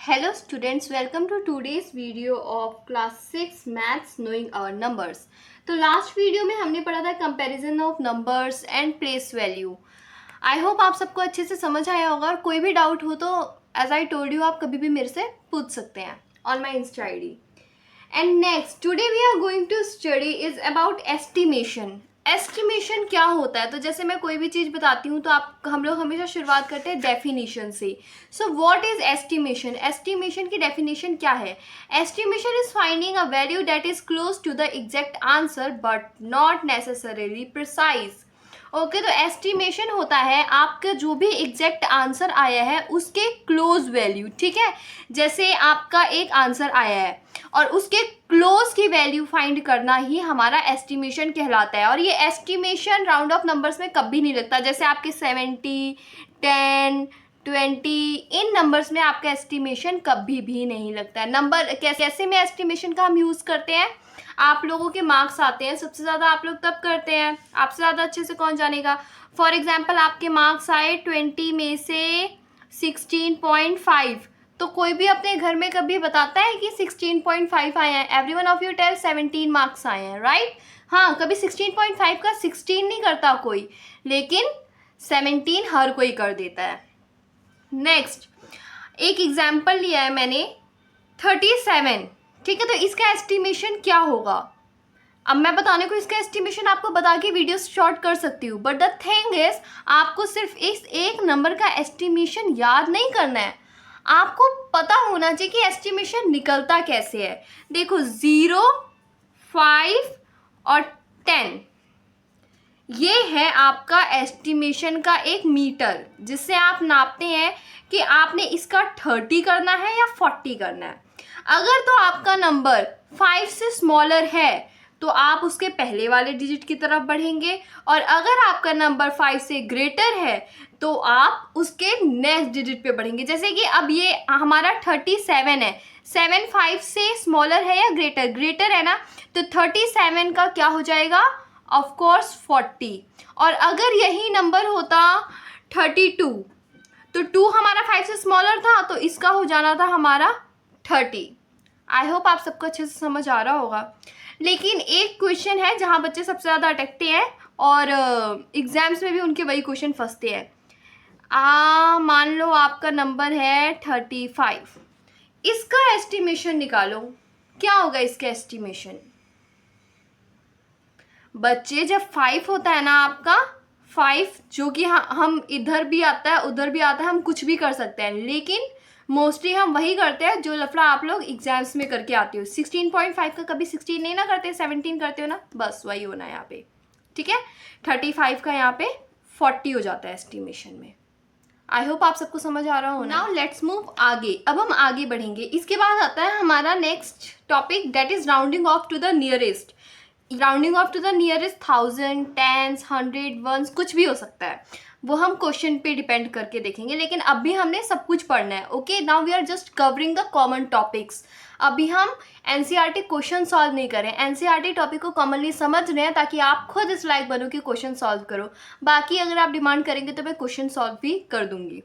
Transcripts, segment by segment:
Hello students, welcome to today's video of class 6 maths knowing our numbers। तो last video में हमने पढ़ा था comparison of numbers and place value. I hope आप सबको अच्छे से समझ आया होगा। और कोई भी डाउट हो तो एज आई टोल्ड यू आप कभी भी मेरे से पूछ सकते हैं on my Insta ID। And next today we are going to study is about estimation. Estimation क्या होता है? तो जैसे मैं कोई भी चीज़ बताती हूँ तो हम लोग हमेशा शुरुआत करते हैं डेफिनेशन से। So what is estimation? Estimation की डेफिनेशन क्या है? Estimation is finding a value that is close to the exact answer but not necessarily precise. Okay, तो एस्टिमेशन होता है आपका जो भी एग्जैक्ट आंसर आया है उसके क्लोज वैल्यू। ठीक है, जैसे आपका एक आंसर आया है और उसके क्लोज की वैल्यू फाइंड करना ही हमारा एस्टिमेशन कहलाता है। और ये एस्टिमेशन राउंड ऑफ नंबर्स में कभी नहीं लगता। जैसे आपके 70, 10, 20 इन नंबर्स में आपका एस्टिमेशन कभी भी नहीं लगता है। नंबर कैसे में एस्टिमेशन का हम यूज़ करते हैं? आप लोगों के मार्क्स आते हैं, सबसे ज़्यादा आप लोग तब करते हैं, आपसे ज़्यादा अच्छे से कौन जानेगा। फॉर एग्जाम्पल आपके मार्क्स आए 20 में से 16.5, तो कोई भी अपने घर में कभी बताता है कि 16.5 आए हैं? Every one of you tell 17 marks आए हैं, राइट? हाँ, कभी 16.5 का 16 नहीं करता कोई, लेकिन 17 हर कोई कर देता है। नेक्स्ट एक एग्जाम्पल लिया है मैंने 37। ठीक है, तो इसका एस्टिमेशन क्या होगा? अब मैं बताने को इसका एस्टिमेशन आपको बता के वीडियो शॉर्ट कर सकती हूँ, बट द थिंग इज आपको सिर्फ इस एक नंबर का एस्टिमेशन याद नहीं करना है, आपको पता होना चाहिए कि एस्टिमेशन निकलता कैसे है। देखो 0, 5 और 10 ये है आपका एस्टिमेशन का एक मीटर, जिससे आप नापते हैं कि आपने इसका 30 करना है या 40 करना है। अगर तो आपका नंबर 5 से स्मॉलर है तो आप उसके पहले वाले डिजिट की तरफ बढ़ेंगे, और अगर आपका नंबर 5 से ग्रेटर है तो आप उसके नेक्स्ट डिजिट पे बढ़ेंगे। जैसे कि अब ये हमारा 37 है, 7 5 से स्मॉलर है या ग्रेटर? ग्रेटर है ना, तो 37 का क्या हो जाएगा? Of course 40। और अगर यही नंबर होता 32, तो 2 हमारा 5 से स्मॉलर था तो इसका हो जाना था हमारा 30। आई होप आप सबको अच्छे से समझ आ रहा होगा। लेकिन एक क्वेश्चन है जहाँ बच्चे सबसे ज़्यादा अटकते हैं और एग्जाम्स में भी उनके वही क्वेश्चन फंसते हैं। मान लो आपका नंबर है 35, इसका एस्टिमेशन निकालो, क्या होगा इसका एस्टिमेशन? बच्चे जब 5 होता है ना आपका 5, जो कि हम इधर भी आता है उधर भी आता है, हम कुछ भी कर सकते हैं, लेकिन मोस्टली हम वही करते हैं जो लफड़ा आप लोग एग्जाम्स में करके आते हो। 16.5 का कभी 16 नहीं ना करते, 17 करते हो ना, बस वही होना है यहाँ पे। ठीक है, 35 का यहाँ पे 40 हो जाता है एस्टिमेशन में। आई होप आप सबको समझ आ रहा हो। नाउ लेट्स मूव आगे। अब हम आगे बढ़ेंगे। इसके बाद आता है हमारा next topic, that is rounding off to the nearest. Rounding off to the nearest 1000, 10s, 100, 1s कुछ भी हो सकता है, वो हम क्वेश्चन पे डिपेंड करके देखेंगे, लेकिन अभी हमने सब कुछ पढ़ना है। Okay, now we are just covering the common topics. अभी हम एनसीईआरटी क्वेश्चन सॉल्व नहीं करें, एनसीईआरटी टॉपिक को कॉमनली समझ रहे हैं ताकि आप खुद इस लायक बनो कि क्वेश्चन सॉल्व करो। बाकी अगर आप डिमांड करेंगे तो मैं क्वेश्चन सॉल्व भी कर दूंगी।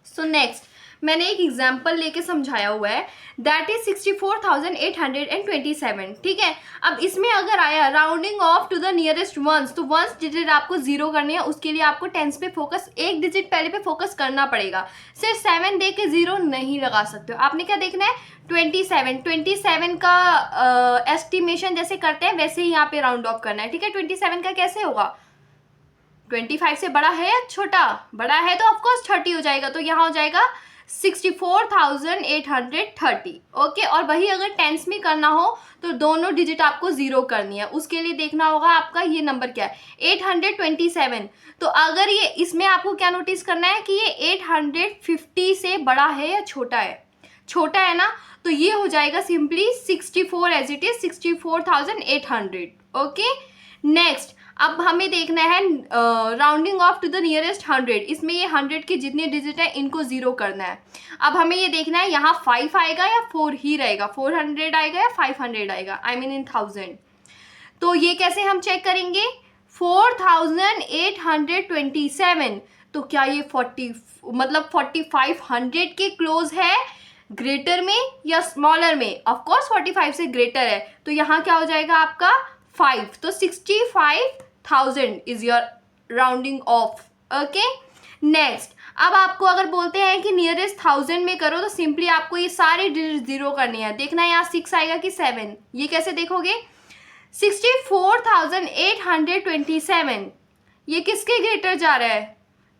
सो नेक्स्ट मैंने एक एग्जाम्पल लेके समझाया हुआ है, दैट इज 64,827। ठीक है, अब इसमें अगर आया rounding off to the nearest ones, तो वंस डिजिट आपको 0 करनी है, उसके लिए आपको टेंस पे फोकस, एक डिजिट पहले पे फोकस करना पड़ेगा। सिर्फ 7 दे के 0 नहीं लगा सकते हो। आपने क्या देखना है? 27 का एस्टिमेशन जैसे करते हैं वैसे ही यहाँ पे राउंड ऑफ करना है। ठीक है, 27 का कैसे होगा? 25 से बड़ा है या छोटा? बड़ा है तो ऑफकोर्स 30 हो जाएगा, तो यहाँ हो जाएगा 64,830। ओके, और वही अगर टेंस में करना हो तो दोनों डिजिट आपको 0 करनी है। उसके लिए देखना होगा आपका ये नंबर क्या है, 827। तो अगर ये इसमें आपको क्या नोटिस करना है कि ये 850 से बड़ा है या छोटा है? छोटा है ना, तो ये हो जाएगा simply 64 as it is 64,800। Okay, next अब हमें देखना है rounding off to the nearest 100। इसमें ये 100 के जितने डिजिट हैं इनको 0 करना है। अब हमें ये देखना है यहाँ 5 आएगा या 4 ही रहेगा, 400 आएगा या 500 आएगा, आई मीन इन 1000। तो ये कैसे हम चेक करेंगे? 4827, तो क्या ये 4500 के क्लोज है ग्रेटर में या स्मॉलर में? ऑफ कोर्स 45 से ग्रेटर है, तो यहाँ क्या हो जाएगा आपका 5, तो 65,000 is your rounding off. Okay, next, अब आपको अगर बोलते हैं कि नियरेस्ट 1000 में करो, तो सिंपली आपको ये सारे डिजिट जीरो करनी है। देखना है यहाँ 6 आएगा कि 7, ये कैसे देखोगे? 64,827 ये किसके ग्रेटर जा रहा है?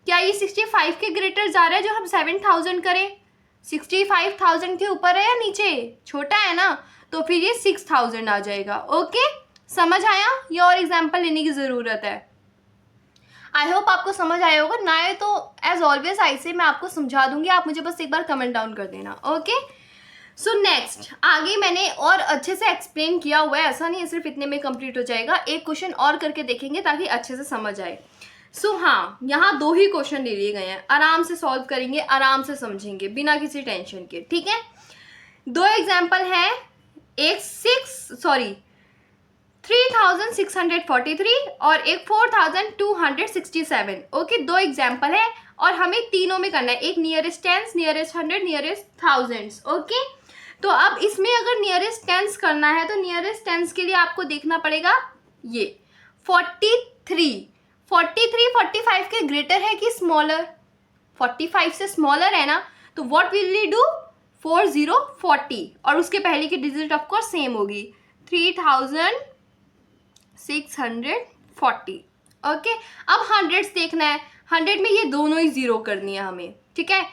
क्या ये 65 के ग्रेटर जा रहा है जो हम 7000 करें? 65,000 के ऊपर है या नीचे? छोटा है ना, तो फिर ये 6000 आ जाएगा। ओके, समझ आया? ये और एग्जाम्पल लेने की ज़रूरत है। आई होप आपको समझ आया होगा, ना आए तो एज ऑलवेज आई से मैं आपको समझा दूंगी, आप मुझे बस एक बार कमेंट डाउन कर देना। ओके, सो नेक्स्ट, आगे मैंने और अच्छे से एक्सप्लेन किया हुआ है, ऐसा नहीं है सिर्फ इतने में कंप्लीट हो जाएगा। एक क्वेश्चन और करके देखेंगे ताकि अच्छे से समझ आए। सो हाँ, यहाँ 2 ही क्वेश्चन ले लिए गए हैं, आराम से सॉल्व करेंगे, आराम से समझेंगे बिना किसी टेंशन के, ठीक है। 2 एग्जाम्पल हैं, एक 3643 और एक 4267। ओके, 2 एग्जाम्पल है और हमें तीनों में करना है, एक nearest tense, nearest 100, nearest thousands. Okay, तो अब इसमें अगर नियरेस्ट टेंस करना है तो नियरेस्ट टेंस के लिए आपको देखना पड़ेगा ये 43 45 के ग्रेटर है कि स्मॉलर? 45 से स्मॉलर है ना, तो व्हाट विल वी डू? 40 और उसके पहले की डिजिट ऑफ कोर्स सेम होगी, 3640। ओके, अब हंड्रेड्स देखना है, 100 में ये दोनों ही जीरो करनी है हमें, ठीक है।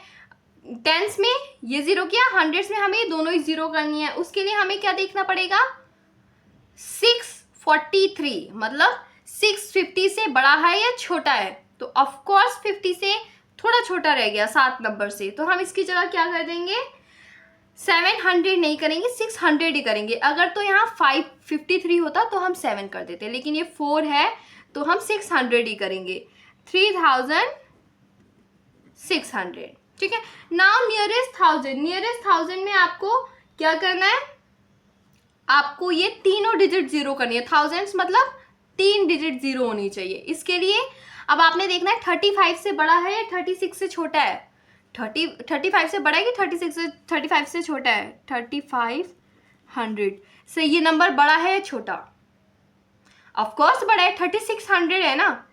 टेंस में ये जीरो किया, हंड्रेड्स में हमें ये दोनों ही जीरो करनी है। उसके लिए हमें क्या देखना पड़ेगा? 643, मतलब 650 से बड़ा है या छोटा है? तो ऑफ कोर्स 50 से थोड़ा छोटा रह गया 7 नंबर से, तो हम इसकी जगह क्या कर देंगे? 700 नहीं करेंगे, 600 ही करेंगे। अगर तो यहाँ 553 होता तो हम 7 कर देते, लेकिन ये 4 है तो हम 600 ही करेंगे, 3600, ठीक है। नाउ नियरेस्ट 1000 में आपको क्या करना है? आपको ये तीनों डिजिट जीरो करनी है। थाउजेंड्स मतलब 3 डिजिट जीरो होनी चाहिए। इसके लिए अब आपने देखना है 35 से बड़ा है या 36 से छोटा है? 35 से बड़ा है कि 35 से छोटा है? 3500 से ये नंबर बड़ा है या छोटा? ऑफ कोर्स बड़ा है, 3600 है ना,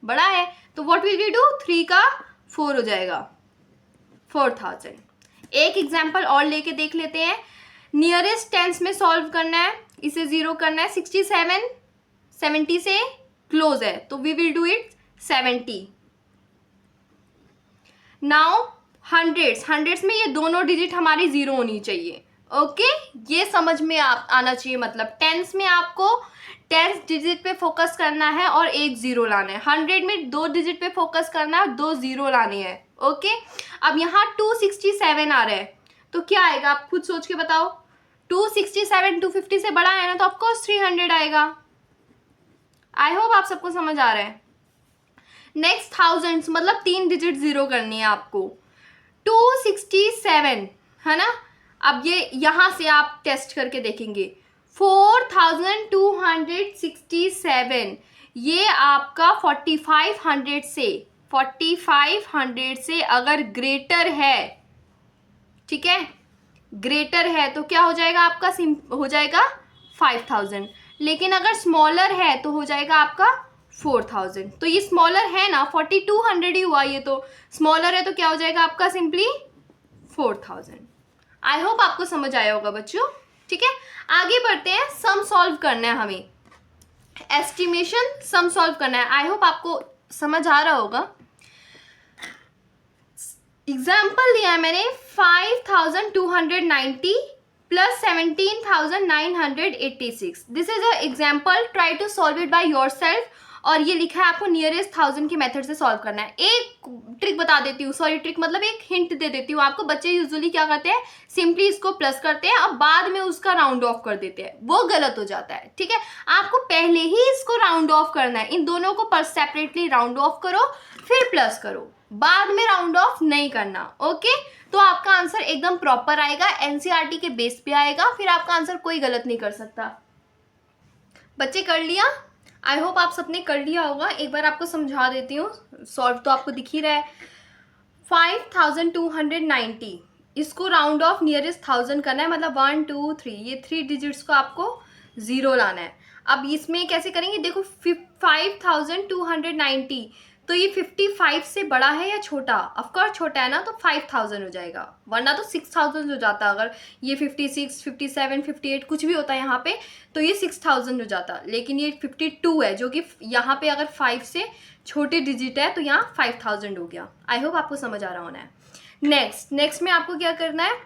बड़ा है। तो व्हाट विल वी डू? 3 का 4 हो जाएगा, 4000। एक एग्जाम्पल और लेके देख लेते हैं। नियरेस्ट टेंस में सॉल्व करना है, इसे जीरो करना है। 67 70 से क्लोज है तो we will do it 70। Now hundreds में ये दोनों डिजिट हमारी जीरो होनी चाहिए। ओके, ये समझ में आना चाहिए। मतलब टेंस में आपको 10 डिजिट पे फोकस करना है और एक जीरो लाना है। 100 में 2 डिजिट पे फोकस करना है और 2 जीरो लाने हैं। ओके, अब यहाँ 267 आ रहा है तो क्या आएगा? आप खुद सोच के बताओ। 267 250 से बड़ा है ना, तो ऑफकोर्स 300 आएगा। आई होप आप सबको समझ आ रहा है। नेक्स्ट थाउजेंड्स, मतलब 3 डिजिट जीरो करनी है आपको। 267 है ना। अब ये यहाँ से आप टेस्ट करके देखेंगे। 4267 ये आपका 4500 से अगर ग्रेटर है, ठीक है, ग्रेटर है तो क्या हो जाएगा आपका? हो जाएगा 5000। लेकिन अगर स्मॉलर है तो हो जाएगा आपका 4000। तो ये स्मॉलर है ना, 4200 ही हुआ, ये तो स्मॉलर है तो क्या हो जाएगा आपका? सिंपली 4000। आई होप आपको समझ आया होगा बच्चों, ठीक है। आगे बढ़ते हैं, सम सॉल्व करना है हमें, एस्टिमेशन सम सॉल्व करना है। आई होप आपको समझ आ रहा होगा। एग्जाम्पल दिया है मैंने 5290 plus 17,986। This is a example, try to solve it by yourself. और ये लिखा है आपको नियरेस्ट 1000 के मेथड से सॉल्व करना है। एक ट्रिक बता देती हूँ, सॉरी ट्रिक मतलब एक हिंट दे देती हूँ आपको। बच्चे यूजुअली क्या करते हैं? सिंपली इसको प्लस करते हैं और बाद में उसका राउंड ऑफ कर देते हैं, वो गलत हो जाता है, ठीक है। आपको पहले ही इसको राउंड ऑफ करना है। इन दोनों को पर सेपरेटली राउंड ऑफ करो, फिर प्लस करो, बाद में राउंड ऑफ नहीं करना। ओके, तो आपका आंसर एकदम प्रॉपर आएगा, एनसीईआरटी के बेस पे आएगा, फिर आपका आंसर कोई गलत नहीं कर सकता। बच्चे कर लिया? आई होप आप सबने कर लिया होगा। एक बार आपको समझा देती हूँ, सॉल्व तो आपको दिख ही रहा है। 5290 इसको राउंड ऑफ नियरेस्ट 1000 करना है, मतलब 1 2 3 ये 3 डिजिट्स को आपको ज़ीरो लाना है। अब इसमें कैसे करेंगे, देखो 5290, तो ये 55 से बड़ा है या छोटा? ऑफकोर्स छोटा है ना, तो 5000 हो जाएगा, वरना तो 6000 हो जाता। अगर ये 56 57 58 कुछ भी होता है यहाँ पे, तो ये 6000 हो जाता। लेकिन ये 52 है, जो कि यहाँ पे अगर 5 से छोटे डिजिट है, तो यहाँ 5000 हो गया। आई होप आपको समझ आ रहा होना है। नेक्स्ट में आपको क्या करना है,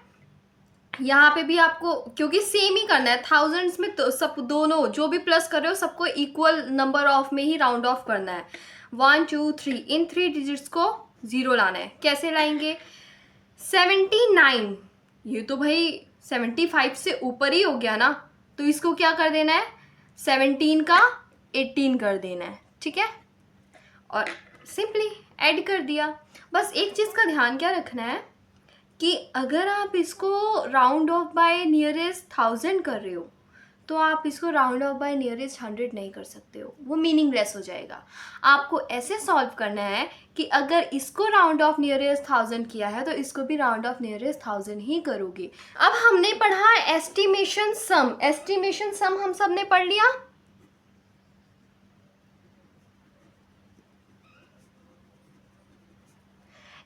यहाँ पे भी आपको क्योंकि सेम ही करना है, थाउजेंड्स में तो सब दोनों जो भी प्लस कर रहे हो सबको इक्वल नंबर ऑफ में ही राउंड ऑफ करना है। 1 2 3 इन 3 डिजिट्स को ज़ीरो लाना है। कैसे लाएंगे, 79, ये तो भाई 75 से ऊपर ही हो गया ना, तो इसको क्या कर देना है, 17 का 18 कर देना है, ठीक है, और सिंपली ऐड कर दिया। बस एक चीज़ का ध्यान क्या रखना है कि अगर आप इसको राउंड ऑफ बाय नियरेस्ट 1000 कर रहे हो, तो आप इसको राउंड ऑफ बाय नियरेस्ट 100 नहीं कर सकते हो, वो मीनिंगलेस हो जाएगा। आपको ऐसे सॉल्व करना है कि अगर इसको राउंड ऑफ नियरेस्ट 1000 किया है, तो इसको भी राउंड ऑफ नियरेस्ट 1000 ही करोगे। अब हमने पढ़ा एस्टिमेशन सम। एस्टिमेशन सम हम सब ने पढ़ लिया।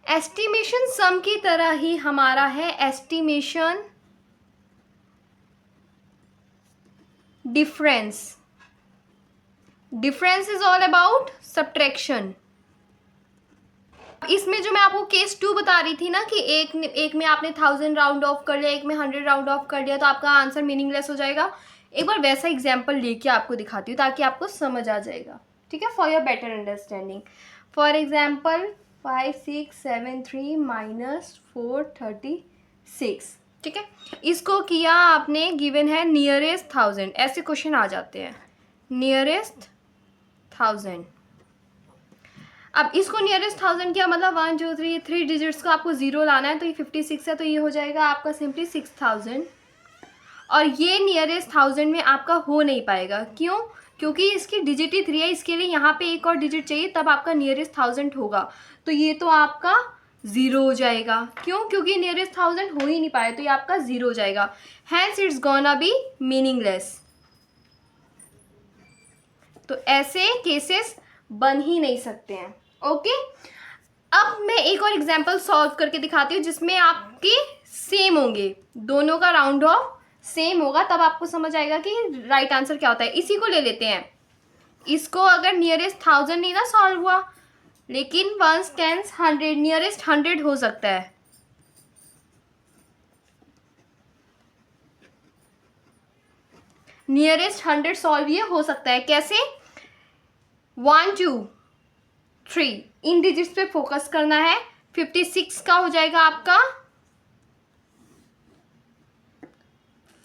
एस्टिमेशन सम की तरह ही हमारा है estimation difference. Difference is all about subtraction. इसमें जो मैं आपको केस 2 बता रही थी ना कि एक में आपने 1000 राउंड ऑफ कर लिया, एक में 100 राउंड ऑफ कर लिया, तो आपका आंसर मीनिंगलेस हो जाएगा। एक बार वैसा एग्जाम्पल लेके आपको दिखाती हूँ ताकि आपको समझ आ जाएगा, ठीक है, for your better understanding. For example 5673 minus 436, ठीक है, इसको किया आपने, गिवन है नियरेस्ट 1000, ऐसे क्वेश्चन आ जाते हैं, नियरेस्ट 1000। अब इसको नियरेस्ट 1000 किया, मतलब 1 2 3 3 डिजिट्स को आपको ज़ीरो लाना है, तो ये 56 है, तो ये हो जाएगा आपका सिंपली 6000। और ये नियरेस्ट 1000 में आपका हो नहीं पाएगा, क्यों? क्योंकि इसकी डिजिट ही 3 है, इसके लिए यहाँ पे एक और डिजिट चाहिए, तब आपका नियरेस्ट 1000 होगा, तो ये तो आपका ज़ीरो हो जाएगा। क्यों? क्योंकि नियरेस्ट 1000 हो ही नहीं पाया, तो ये आपका ज़ीरो हो जाएगा। Hence it's gonna be meaningless. तो ऐसे केसेस बन ही नहीं सकते हैं। ओके, अब मैं एक और एग्जांपल सॉल्व करके दिखाती हूँ जिसमें आपके सेम होंगे, दोनों का राउंड ऑफ सेम होगा, तब आपको समझ आएगा कि राइट आंसर क्या होता है। इसी को ले लेते हैं, इसको अगर नियरेस्ट 1000 नहीं ना सॉल्व हुआ, लेकिन 1 10 100 नियरेस्ट 100 हो सकता है। नियरेस्ट 100 सॉल्व ये हो सकता है। कैसे? 1 2 3 इन डिजिट्स पे फोकस करना है। 56 का हो जाएगा आपका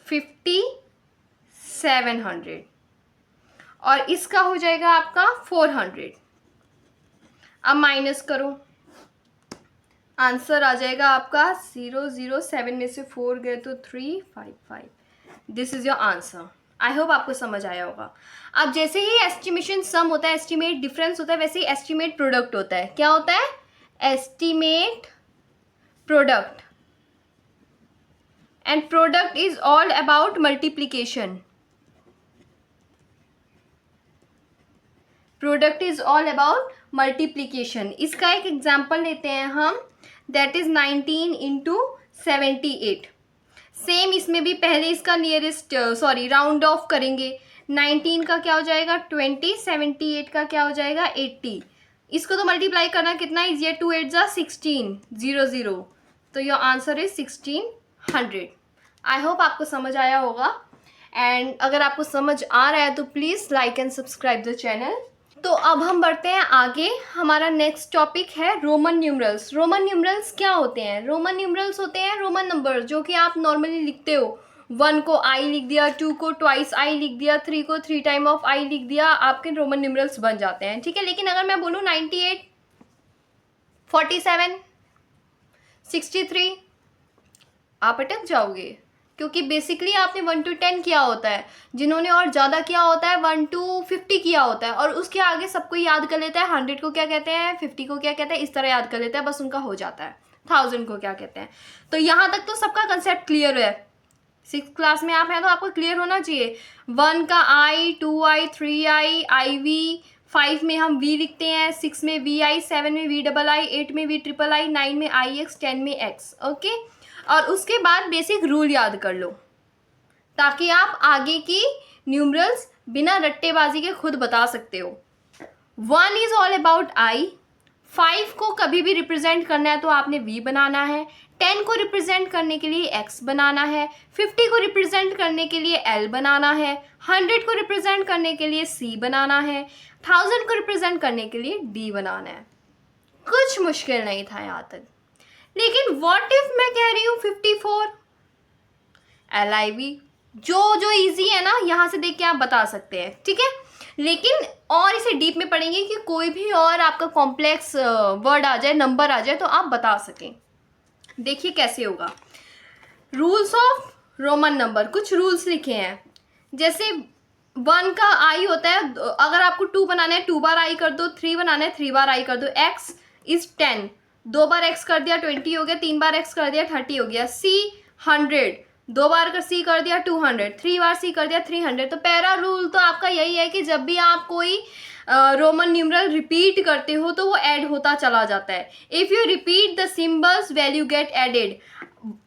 5700 और इसका हो जाएगा आपका 400। अब माइनस करो, आंसर आ जाएगा आपका 007 में से 4 गए तो 355। This is your answer. I hope आपको समझ आया होगा। अब जैसे ही एस्टिमेशन सम होता है, एस्टिमेट डिफरेंस होता है, वैसे ही एस्टिमेट प्रोडक्ट होता है। क्या होता है? Estimate product. And product is all about multiplication. Product is all about multiplication. इसका एक एग्जाम्पल लेते हैं हम, दैट इज 19 इंटू 78। सेम इसमें भी पहले इसका नियरेस्ट राउंड ऑफ करेंगे। 19 का क्या हो जाएगा 20, 78 का क्या हो जाएगा 80। इसको तो मल्टीप्लाई करना कितना इजी है, 2 8 जा 16 0 0, तो your answer is 1600। I hope आपको समझ आया होगा। एंड अगर आपको समझ आ रहा है तो please like and subscribe the channel. तो अब हम बढ़ते हैं आगे। हमारा नेक्स्ट टॉपिक है रोमन न्यूमरल्स। रोमन न्यूमरल्स क्या होते हैं? रोमन न्यूमरल्स होते हैं रोमन नंबर जो कि आप नॉर्मली लिखते हो। 1 को आई लिख दिया, 2 को ट्वाइस आई लिख दिया, 3 को 3 टाइम ऑफ आई लिख दिया, आपके रोमन न्यूमरल्स बन जाते हैं, ठीक है। लेकिन अगर मैं बोलूँ 98, 47, 63, आप अटक जाओगे, क्योंकि बेसिकली आपने 1 to 10 किया होता है। जिन्होंने और ज़्यादा किया होता है 1 to 50 किया होता है, और उसके आगे सबको याद कर लेता है। 100 को क्या कहते हैं, 50 को क्या कहते हैं, इस तरह याद कर लेता है, बस उनका हो जाता है। 1000 को क्या कहते हैं। तो यहाँ तक तो सबका कंसेप्ट क्लियर है। 6th क्लास में आप हैं तो आपको क्लियर होना चाहिए। 1 का I, 2I, 3I, IV, 5 में हम V लिखते हैं, 6 में VI, 7 में VII, 8 में VIII, 9 में IX, 10 में X। ओके, और उसके बाद बेसिक रूल याद कर लो ताकि आप आगे की न्यूमरल्स बिना रट्टेबाजी के खुद बता सकते हो। 1 इज ऑल अबाउट I, 5 को कभी भी रिप्रेजेंट करना है तो आपने V बनाना है, 10 को रिप्रेजेंट करने के लिए X बनाना है, 50 को रिप्रेजेंट करने के लिए L बनाना है, 100 को रिप्रेजेंट करने के लिए C बनाना है, 1000 को रिप्रेजेंट करने के लिए D बनाना है। कुछ मुश्किल नहीं था यहाँ तक। लेकिन व्हाट इफ मैं कह रही हूँ 54 LIV, जो इजी है ना यहाँ से देख के आप बता सकते हैं, ठीक है। लेकिन और इसे डीप में पढ़ेंगे कि कोई भी और आपका कॉम्प्लेक्स वर्ड आ जाए, नंबर आ जाए तो आप बता सकें। देखिए कैसे होगा। रूल्स ऑफ रोमन नंबर, कुछ रूल्स लिखे हैं। जैसे 1 का I होता है, अगर आपको 2 बनाना है 2 बार I कर दो, 3 बनाना है 3 बार I कर दो। X इज 10, 2 बार X कर दिया 20 हो गया, 3 बार X कर दिया 30 हो गया। C 100, 2 बार का C कर दिया 200, 3 बार C कर दिया 300। तो पहला रूल तो आपका यही है कि जब भी आप कोई रोमन न्यूमरल रिपीट करते हो तो वो ऐड होता चला जाता है। If you repeat the symbols value get added.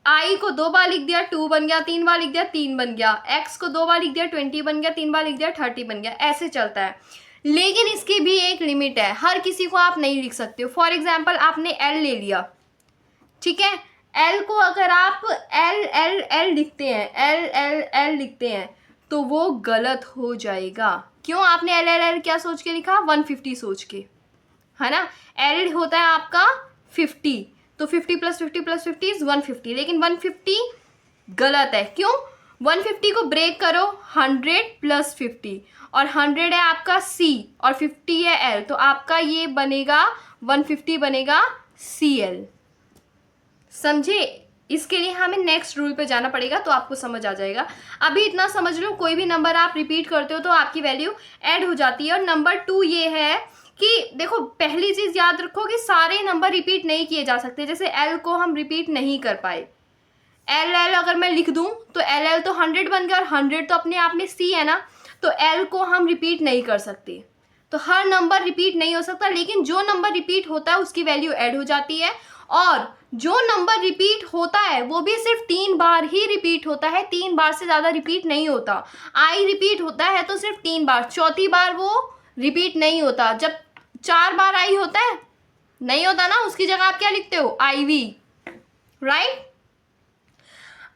I को 2 बार लिख दिया 2 बन गया, 3 बार लिख दिया 3 बन गया, X को 2 बार लिख दिया 20 बन गया, 3 बार लिख दिया 30 बन गया, ऐसे चलता है। लेकिन इसकी भी एक लिमिट है, हर किसी को आप नहीं लिख सकते हो। फॉर एग्जाम्पल आपने L ले लिया, ठीक है। L को अगर आप L लिखते हैं, L लिखते हैं तो वो गलत हो जाएगा। क्यों? आपने L क्या सोच के लिखा? 150 सोच के, है ना। L होता है आपका 50, तो 50 + 50 + 50 इज 150, लेकिन 150 गलत है। क्यों? 150 को ब्रेक करो 100 + 50, और 100 है आपका C और 50 है L, तो आपका ये बनेगा 150 बनेगा CL। समझे? इसके लिए हमें नेक्स्ट रूल पे जाना पड़ेगा तो आपको समझ आ जाएगा। अभी इतना समझ लो, कोई भी नंबर आप रिपीट करते हो तो आपकी वैल्यू ऐड हो जाती है। और नंबर 2 ये है कि देखो, पहली चीज़ याद रखो कि सारे नंबर रिपीट नहीं किए जा सकते। जैसे L को हम रिपीट नहीं कर पाए, LL अगर मैं लिख दूं तो LL तो 100 बन गया, और 100 तो अपने आप में C है ना, तो L को हम रिपीट नहीं कर सकते। तो हर नंबर रिपीट नहीं हो सकता, लेकिन जो नंबर रिपीट होता है उसकी वैल्यू ऐड हो जाती है। और जो नंबर रिपीट होता है वो भी सिर्फ 3 बार ही रिपीट होता है, 3 बार से ज़्यादा रिपीट नहीं होता। I रिपीट होता है तो सिर्फ 3 बार, चौथी बार वो रिपीट नहीं होता। जब 4 बार I होता है, नहीं होता ना, उसकी जगह आप क्या लिखते हो? IV, right.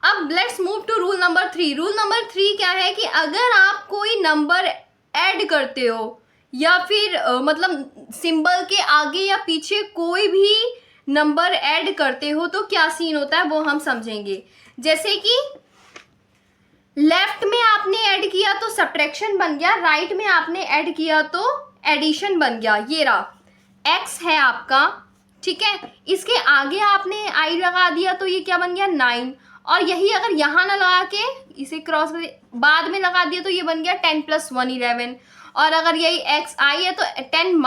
अब let's move to rule number 3। Rule number 3 क्या है कि अगर आप कोई नंबर ऐड करते हो या फिर मतलब सिंबल के आगे या पीछे कोई भी नंबर ऐड करते हो तो क्या सीन होता है वो हम समझेंगे। जैसे कि लेफ्ट में आपने ऐड किया तो सब्ट्रैक्शन बन गया, राइट में आपने ऐड किया तो एडिशन बन गया। ये रहा X है आपका, ठीक है। इसके आगे आपने I लगा दिया तो ये क्या बन गया? 9। और यही अगर यहाँ ना लगा के इसे क्रॉस बाद में लगा दिया तो ये बन गया 10 + 1 11। और अगर यही XI है तो 10 -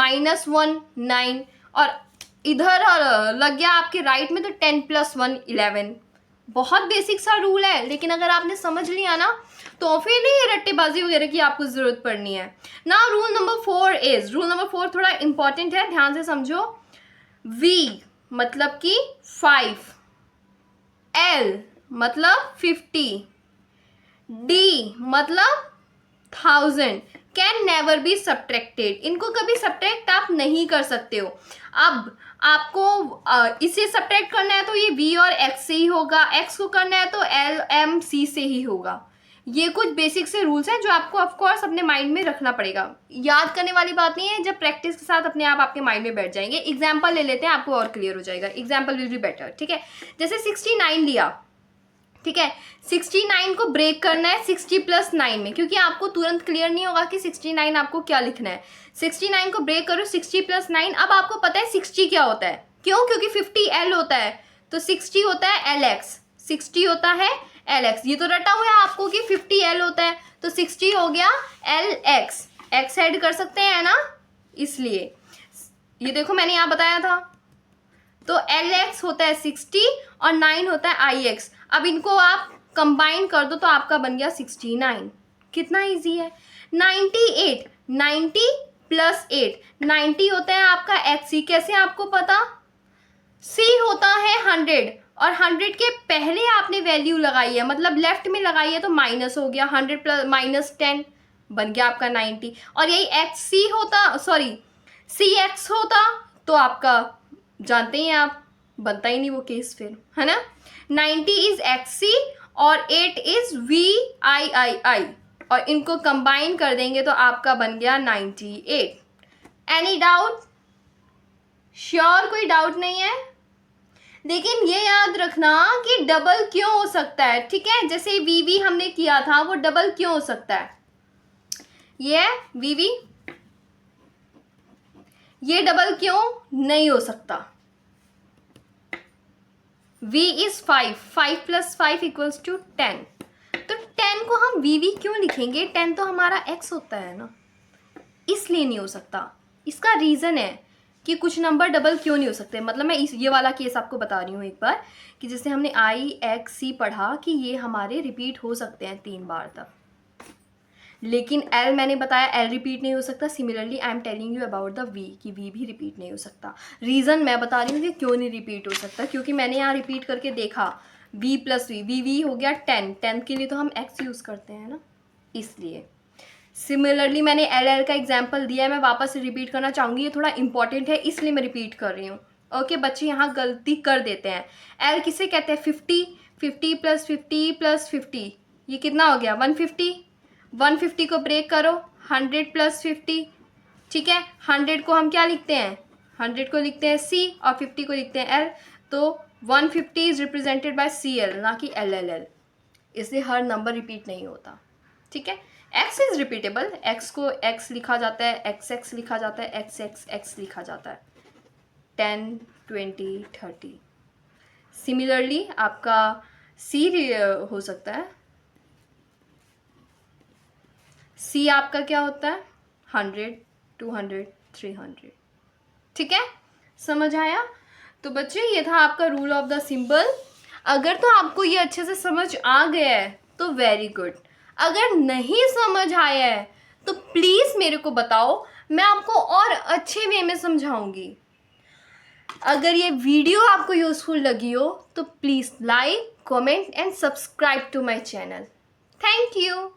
1 9, और इधर लग गया आपके राइट में तो 10 + 1 11। बहुत बेसिक सा रूल है, लेकिन अगर आपने समझ लिया ना तो फिर नहीं ये रट्टेबाजी वगैरह की आपको ज़रूरत पड़नी है ना। रूल नंबर 4 थोड़ा इंपॉर्टेंट है, ध्यान से समझो। V मतलब कि 5, L मतलब 50, D मतलब 1000 कैन नेवर बी सब्ट्रैक्टेड। इनको कभी सब्ट्रैक्ट आप नहीं कर सकते हो। अब आपको इसे सब्ट्रैक्ट करना है तो ये V और X से ही होगा, X को करना है तो L M C से ही होगा। ये कुछ बेसिक से रूल्स हैं जो आपको ऑफकोर्स अपने माइंड में रखना पड़ेगा। याद करने वाली बात नहीं है, जब प्रैक्टिस के साथ अपने आप आपके माइंड में बैठ जाएंगे। एग्जाम्पल ले लेते हैं, आपको और क्लियर हो जाएगा। एग्जाम्पल विल बी बेटर, ठीक है। जैसे 69 लिया, ठीक है। 69 को ब्रेक करना है 60 + 9 में, क्योंकि आपको तुरंत क्लियर नहीं होगा कि 69 आपको क्या लिखना है। 69 को ब्रेक करो 60 + 9। अब आपको पता है 60 क्या होता है, क्यों? क्योंकि 50 L होता है, तो 60 होता है LX, 60 होता है LX। ये तो रटा हुआ है आपको कि 50 L होता है, तो 60 हो गया LX। X ऐड कर सकते हैं ना, इसलिए ये देखो मैंने यहाँ बताया था। तो LX होता है 60 और 9 होता है IX। अब इनको आप कंबाइन कर दो तो आपका बन गया 69। कितना इजी है। 98, 90 प्लस 8, 90 होता है आपका XC। कैसे आपको पता? C होता है 100 और 100 के पहले आपने वैल्यू लगाई है, मतलब लेफ्ट में लगाई है तो माइनस हो गया, 100 प्लस माइनस 10 बन गया आपका 90। और यही XC होता, सॉरी CX होता तो आपका जानते हैं आप, बनता ही नहीं वो केस फिर, है ना। 90 इज XC और 8 इज VIII और इनको कंबाइन कर देंगे तो आपका बन गया 98। Any doubt? श्योर कोई डाउट नहीं है? लेकिन ये याद रखना कि डबल क्यों हो सकता है, ठीक है। जैसे VV हमने किया था वो डबल क्यों हो सकता है, ये VV, ये डबल क्यों नहीं हो सकता। V is 5, 5 plus 5 equals to 10, तो 10 को हम VV क्यों लिखेंगे, 10 तो हमारा X होता है ना, इसलिए नहीं हो सकता। इसका रीज़न है कि कुछ नंबर डबल क्यों नहीं हो सकते। मतलब मैं ये वाला केस आपको बता रही हूँ एक बार, कि जैसे हमने IXC पढ़ा कि ये हमारे रिपीट हो सकते हैं 3 बार तक, लेकिन L मैंने बताया L रिपीट नहीं हो सकता। Similarly I am telling you about the V कि V भी रिपीट नहीं हो सकता। रीज़न मैं बता रही हूँ कि क्यों नहीं रिपीट हो सकता, क्योंकि मैंने यहाँ रिपीट करके देखा V प्लस V हो गया 10, 10 के लिए तो हम X यूज़ करते हैं ना, इसलिए। सिमिलरली मैंने LL का एग्जाम्पल दिया है, मैं वापस से रिपीट करना चाहूँगी, ये थोड़ा इंपॉर्टेंट है इसलिए मैं रिपीट कर रही हूँ। ओके बच्चे यहाँ गलती कर देते हैं। L किसे कहते हैं? 50, 50 प्लस 50 प्लस 50, ये कितना हो गया? 150। 150 को ब्रेक करो, 100 प्लस 50, ठीक है। 100 को हम क्या लिखते हैं? 100 को लिखते हैं C और 50 को लिखते हैं L, तो 150 इज रिप्रेजेंटेड बाय CL ना कि LLL, इसलिए हर नंबर रिपीट नहीं होता, ठीक है। X इज रिपीटेबल, X को X लिखा जाता है, XX लिखा जाता है, XX लिखा जाता है, 10, 20, 30। सिमिलरली आपका C हो सकता है, C आपका क्या होता है? 100, 200, 300, ठीक है। समझ आया? तो बच्चे ये था आपका रूल ऑफ द सिंबल। अगर तो आपको ये अच्छे से समझ आ गया है तो वेरी गुड, अगर नहीं समझ आया है तो प्लीज़ मेरे को बताओ, मैं आपको और अच्छे वे में समझाऊंगी। अगर ये वीडियो आपको यूज़फुल लगी हो तो please like, comment and subscribe to my channel. Thank you.